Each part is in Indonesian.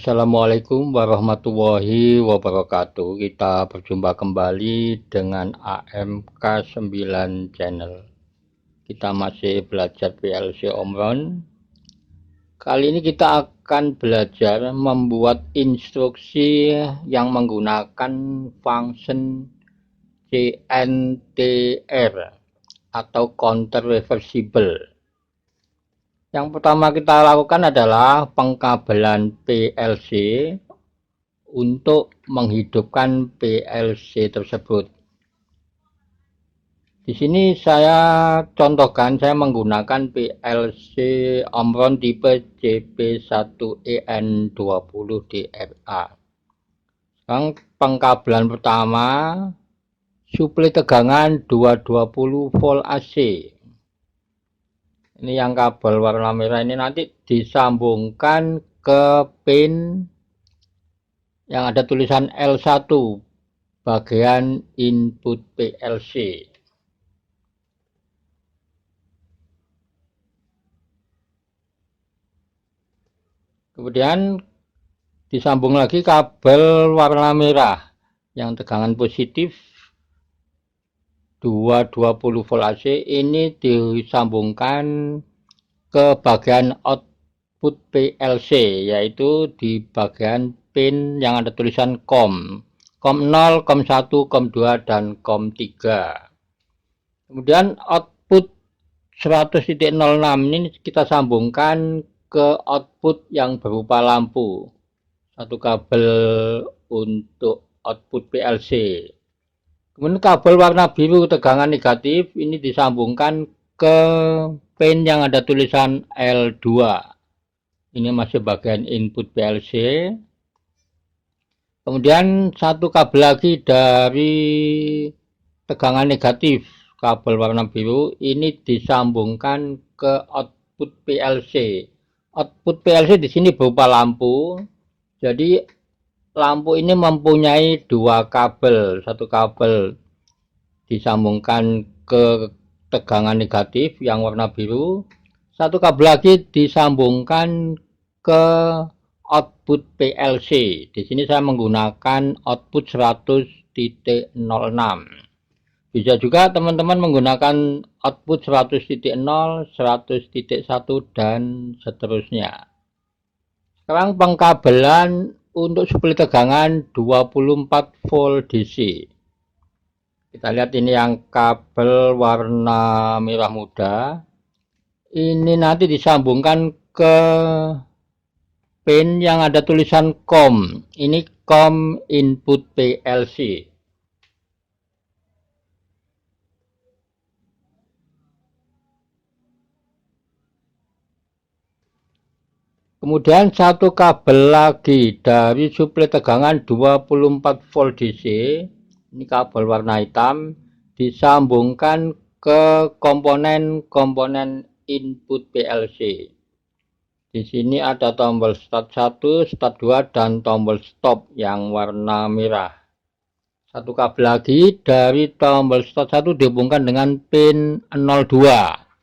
Assalamualaikum warahmatullahi wabarakatuh. Kita berjumpa kembali dengan AMK 9 Channel. Kita masih belajar PLC Omron. Kali ini kita akan belajar membuat instruksi yang menggunakan function CNTR atau counter reversible. Yang pertama kita lakukan adalah pengkabelan PLC untuk menghidupkan PLC tersebut. Di sini saya contohkan, saya menggunakan PLC Omron tipe CP1EN20DRA. Sekarang pengkabelan pertama, suplai tegangan 220 volt AC. Ini yang kabel warna merah ini nanti disambungkan ke pin yang ada tulisan L1 bagian input PLC. Kemudian disambung lagi kabel warna merah yang tegangan positif 220 volt AC, ini disambungkan ke bagian output PLC, yaitu di bagian pin yang ada tulisan COM 0, COM 1, COM 2, dan COM 3. Kemudian output 100.06 ini kita sambungkan ke output yang berupa lampu, satu kabel untuk output PLC. Kemudian kabel warna biru tegangan negatif ini disambungkan ke pin yang ada tulisan L2. Ini masih bagian input PLC. Kemudian satu kabel lagi dari tegangan negatif, kabel warna biru ini disambungkan ke output PLC. Output PLC di sini berupa lampu. Jadi lampu ini mempunyai dua kabel, satu kabel disambungkan ke tegangan negatif yang warna biru, satu kabel lagi disambungkan ke output PLC. Di sini saya menggunakan output 100.06. Bisa juga teman-teman menggunakan output 100.0, 100.1 dan seterusnya. Sekarang pengkabelan untuk suplai tegangan 24 volt DC. Kita lihat ini yang kabel warna merah muda. Ini nanti disambungkan ke pin yang ada tulisan COM. Ini COM input PLC. Kemudian satu kabel lagi dari suplai tegangan 24 volt DC, ini kabel warna hitam, disambungkan ke komponen input PLC. Di sini ada tombol start 1, start 2, dan tombol stop yang warna merah. Satu kabel lagi dari tombol start 1 dihubungkan dengan pin 02.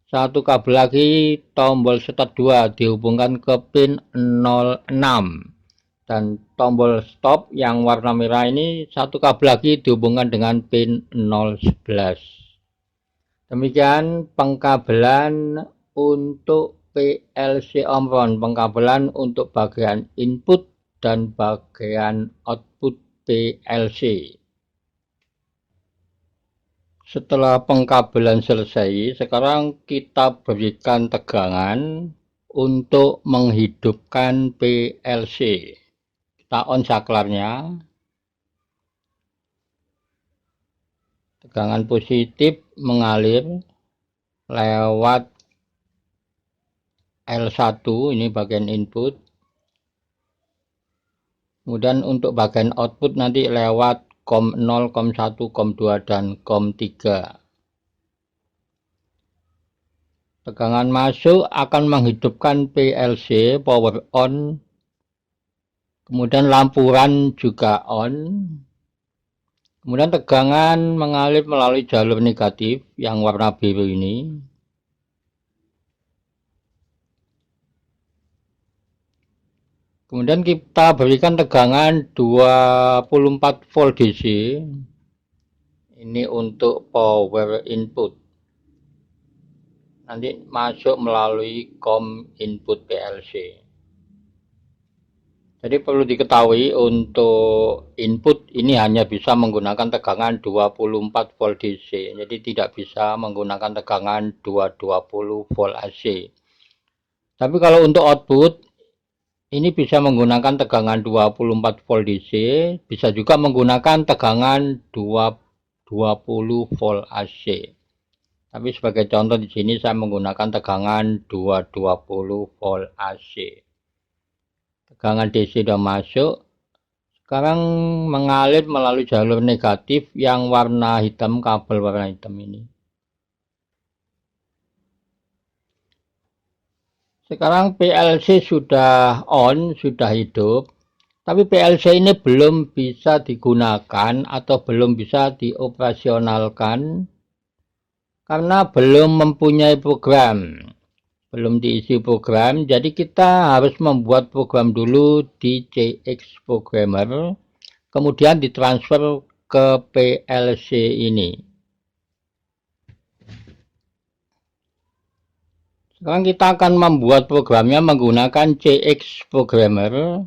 Satu kabel lagi tombol start 2 dihubungkan ke pin 06, dan tombol stop yang warna merah ini satu kabel lagi dihubungkan dengan pin 011. Demikian pengkabelan untuk PLC Omron, pengkabelan untuk bagian input dan bagian output PLC. Setelah pengkabelan selesai, sekarang kita berikan tegangan untuk menghidupkan PLC. Kita on saklarnya. Tegangan positif mengalir lewat L1, ini bagian input. Kemudian untuk bagian output nanti lewat COM 0, COM 1, COM 2, dan COM 3. Tegangan masuk akan menghidupkan PLC, power on. Kemudian lampu run juga on. Kemudian tegangan mengalir melalui jalur negatif yang warna biru ini. Kemudian kita berikan tegangan 24 volt DC. Ini untuk power input. Nanti masuk melalui COM input PLC. Jadi perlu diketahui untuk input ini hanya bisa menggunakan tegangan 24 volt DC. Jadi tidak bisa menggunakan tegangan 220 volt AC. Tapi kalau untuk output ini bisa menggunakan tegangan 24 volt DC, bisa juga menggunakan tegangan 220 volt AC. Tapi sebagai contoh di sini saya menggunakan tegangan 220 volt AC. Tegangan DC sudah masuk. Sekarang mengalir melalui jalur negatif yang warna hitam, kabel warna hitam ini. Sekarang PLC sudah on, sudah hidup. Tapi PLC ini belum bisa digunakan atau belum bisa dioperasionalkan karena belum mempunyai program. Belum diisi program, jadi kita harus membuat program dulu di CX Programmer, kemudian ditransfer ke PLC ini. Sekarang kita akan membuat programnya menggunakan CX Programmer.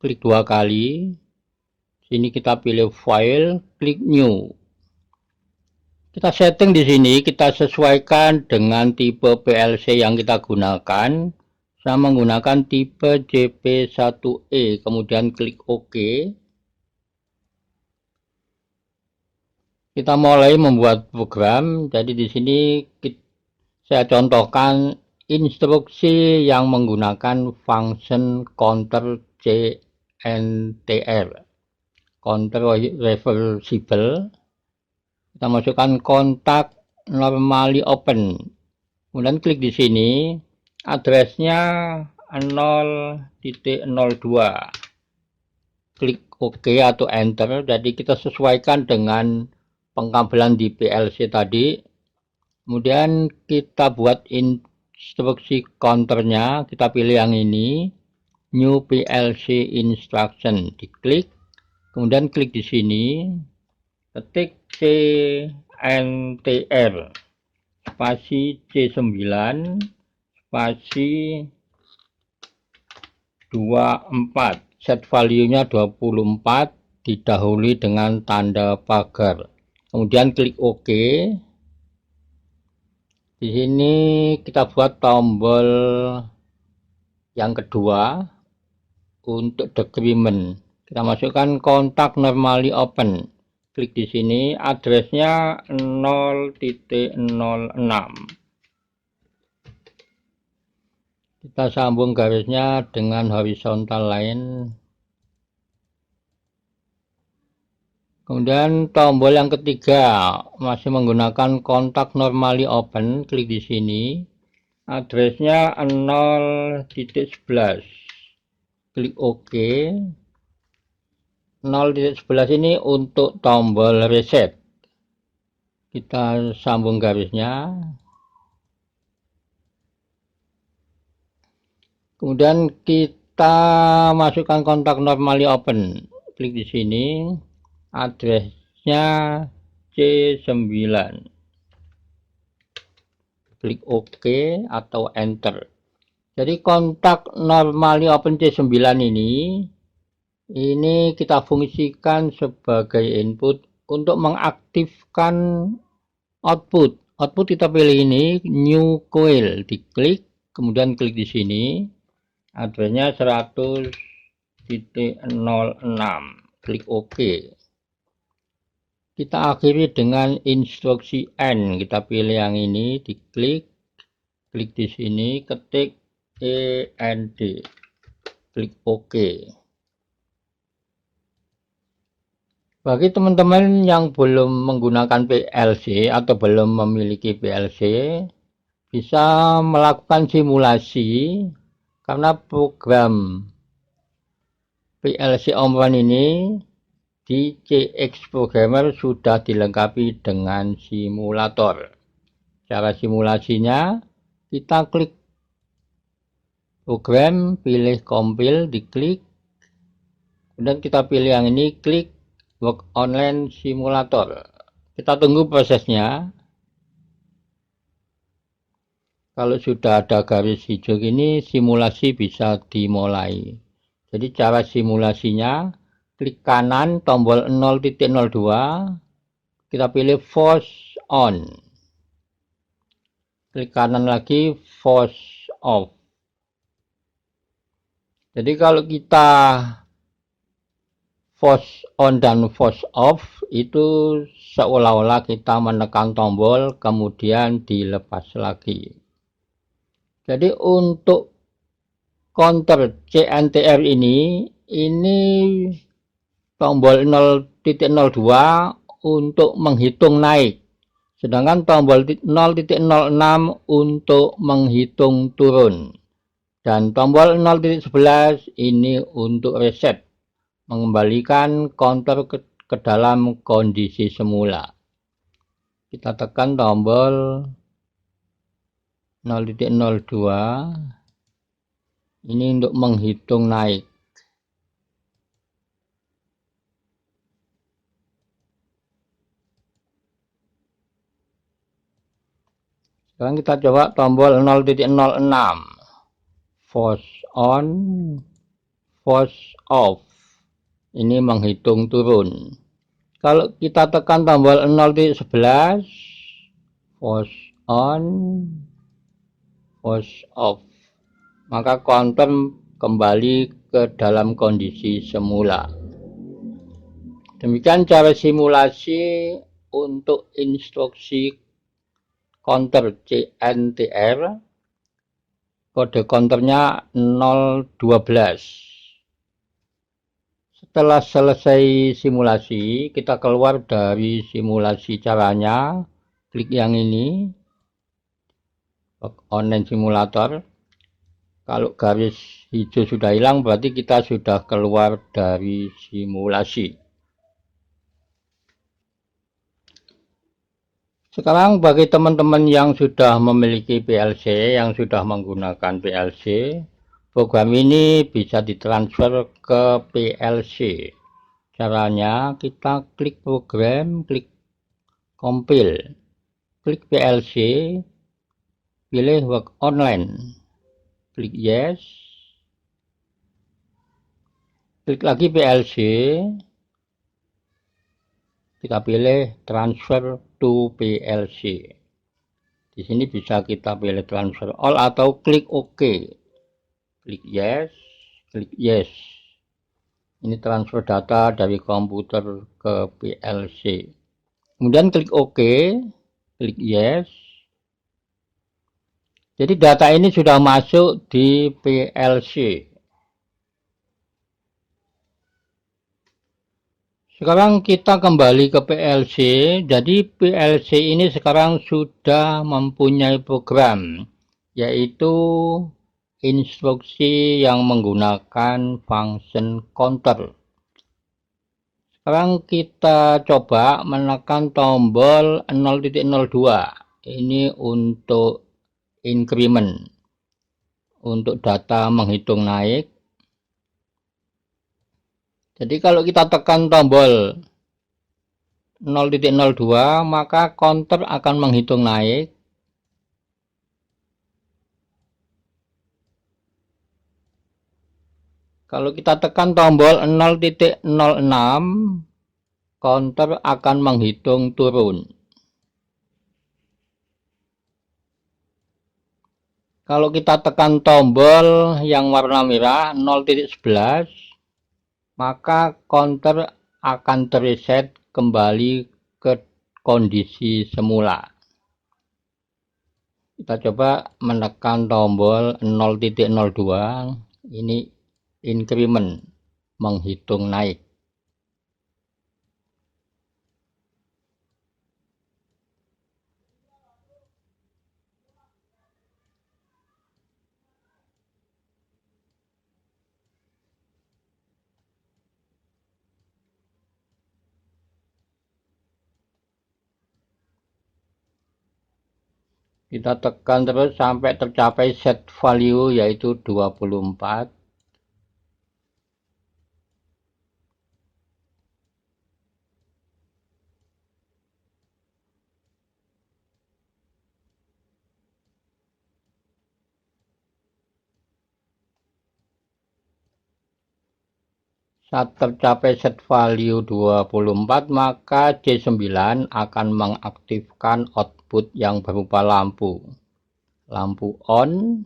Klik 2 kali. Sini kita pilih File, klik New. Kita setting di sini, kita sesuaikan dengan tipe PLC yang kita gunakan. Saya menggunakan tipe JP1E, kemudian klik OK. Kita mulai membuat program. Jadi di sini saya contohkan instruksi yang menggunakan function counter CNTR, counter reversible. Kita masukkan kontak normally open. Kemudian klik di sini, addressnya 0.02. Klik OK atau enter. Jadi kita sesuaikan dengan pengkabelan di PLC tadi. Kemudian kita buat instruksi counternya. Kita pilih yang ini, New PLC Instruction. Diklik. Kemudian klik di sini. Ketik CNTR spasi C9 spasi 24, set value-nya 24, didahului dengan tanda pagar. Kemudian klik OK. Di sini kita buat tombol yang kedua untuk decrement. Kita masukkan kontak normally open. Klik di sini, addressnya 0.06. Kita sambung garisnya dengan horizontal line. Kemudian tombol yang ketiga masih menggunakan kontak normally open. Klik di sini, addressnya 0.11. Klik OK. 0.11 ini untuk tombol reset. Kita sambung garisnya. Kemudian kita masukkan kontak normally open. Klik di sini. Addressnya C9. Klik OK atau enter. Jadi kontak normally open C9 ini kita fungsikan sebagai input untuk mengaktifkan output. Output kita pilih ini, new coil, diklik, kemudian klik di sini, addressnya 100.06, klik OK. Kita akhiri dengan instruksi N, kita pilih yang ini, diklik, klik di sini, ketik END, klik OK. Bagi teman-teman yang belum menggunakan PLC atau belum memiliki PLC, bisa melakukan simulasi karena program PLC Om1 ini di CX Programmer sudah dilengkapi dengan simulator. Cara simulasinya, kita klik program, pilih compile, diklik, kemudian kita pilih yang ini, klik work online simulator. Kita tunggu prosesnya. Kalau sudah ada garis hijau ini, simulasi bisa dimulai. Jadi cara simulasinya, klik kanan tombol 0.02, kita pilih force on. Klik kanan lagi, force off. Jadi kalau kita force on dan force off, itu seolah-olah kita menekan tombol, kemudian dilepas lagi. Jadi untuk counter CNTR ini tombol 0.02 untuk menghitung naik. Sedangkan tombol 0.06 untuk menghitung turun. Dan tombol 0.11 ini untuk reset, mengembalikan counter ke dalam kondisi semula. Kita tekan tombol 0.02, ini untuk menghitung naik. Sekarang kita coba tombol 0.06, force on, force off, ini menghitung turun. Kalau kita tekan tombol 0.11, force on, force off, maka counter kembali ke dalam kondisi semula. Demikian cara simulasi untuk instruksi counter CNTR. Kode counternya 012. Setelah selesai simulasi, kita keluar dari simulasi caranya, klik yang ini, online simulator. Kalau garis hijau sudah hilang, berarti kita sudah keluar dari simulasi. Sekarang bagi teman-teman yang sudah memiliki PLC, yang sudah menggunakan PLC, program ini bisa ditransfer ke PLC. Caranya kita klik program, klik compile, klik PLC, pilih work online, klik yes, klik lagi PLC, kita pilih transfer to PLC. Di sini bisa kita pilih transfer all atau klik OK. Klik yes, klik yes. Ini transfer data dari komputer ke PLC. Kemudian klik OK, klik yes. Jadi data ini sudah masuk di PLC. Sekarang kita kembali ke PLC. Jadi PLC ini sekarang sudah mempunyai program, yaitu instruksi yang menggunakan function counter. Sekarang kita coba menekan tombol 0.02. Ini untuk increment, untuk data menghitung naik. Jadi kalau kita tekan tombol 0.02, maka counter akan menghitung naik. Kalau kita tekan tombol 0.06, counter akan menghitung turun. Kalau kita tekan tombol yang warna merah 0.11, maka counter akan terreset kembali ke kondisi semula. Kita coba menekan tombol 0.02, ini increment, menghitung naik. Kita tekan terus sampai tercapai set value yaitu 24. Saat tercapai set value 24, maka C9 akan mengaktifkan output yang berupa lampu. Lampu on.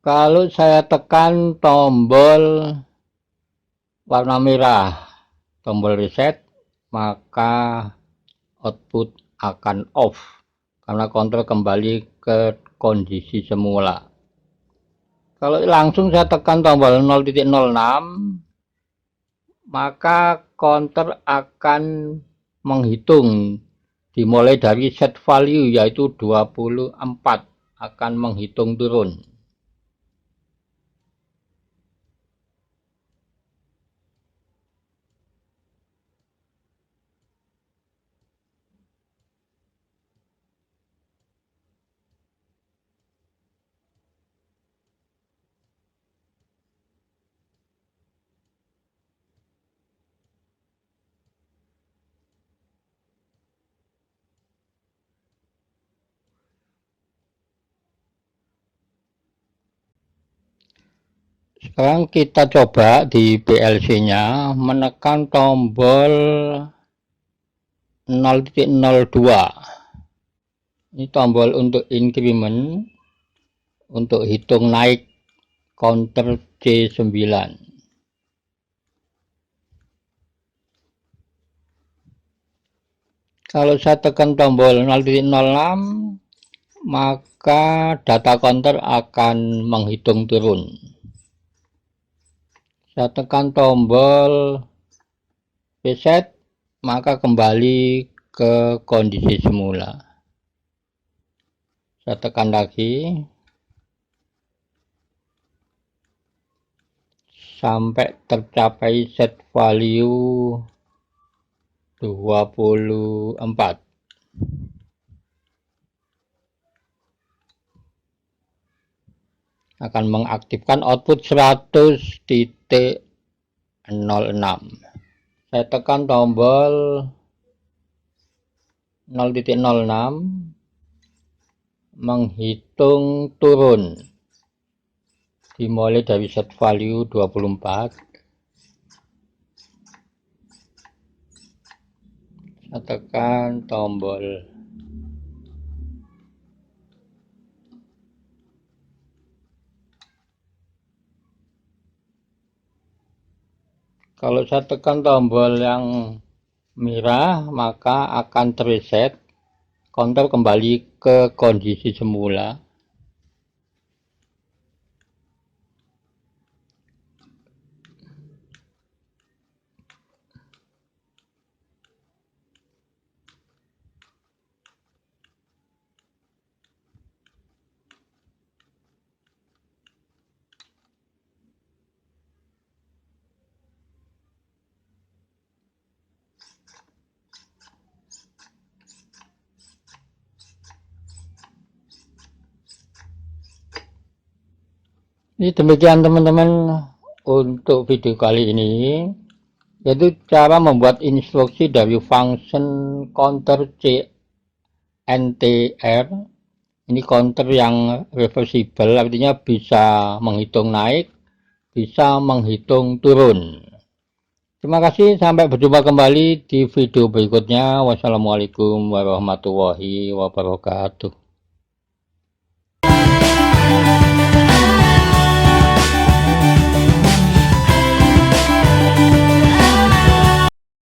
Kalau saya tekan tombol warna merah, tombol reset, maka output akan off karena kontrol kembali ke kondisi semula. Kalau langsung saya tekan tombol 0.06, maka counter akan menghitung dimulai dari set value yaitu 24, akan menghitung turun. Sekarang kita coba di PLC-nya menekan tombol 0.02. Ini tombol untuk increment, untuk hitung naik counter C9. Kalau saya tekan tombol 0.06, maka data counter akan menghitung turun. Saya tekan tombol reset, maka kembali ke kondisi semula. Saya tekan lagi sampai tercapai set value 24. Akan mengaktifkan output 100.06. Saya tekan tombol 0.06, menghitung turun dimulai dari set value 24. Saya tekan tombol kalau saya tekan tombol yang merah, maka akan terreset, counter kembali ke kondisi semula. Ini demikian teman-teman untuk video kali ini, yaitu cara membuat instruksi dari function counter CNTR. Ini counter yang reversible, artinya bisa menghitung naik, bisa menghitung turun. Terima kasih, sampai berjumpa kembali di video berikutnya. Wassalamualaikum warahmatullahi wabarakatuh.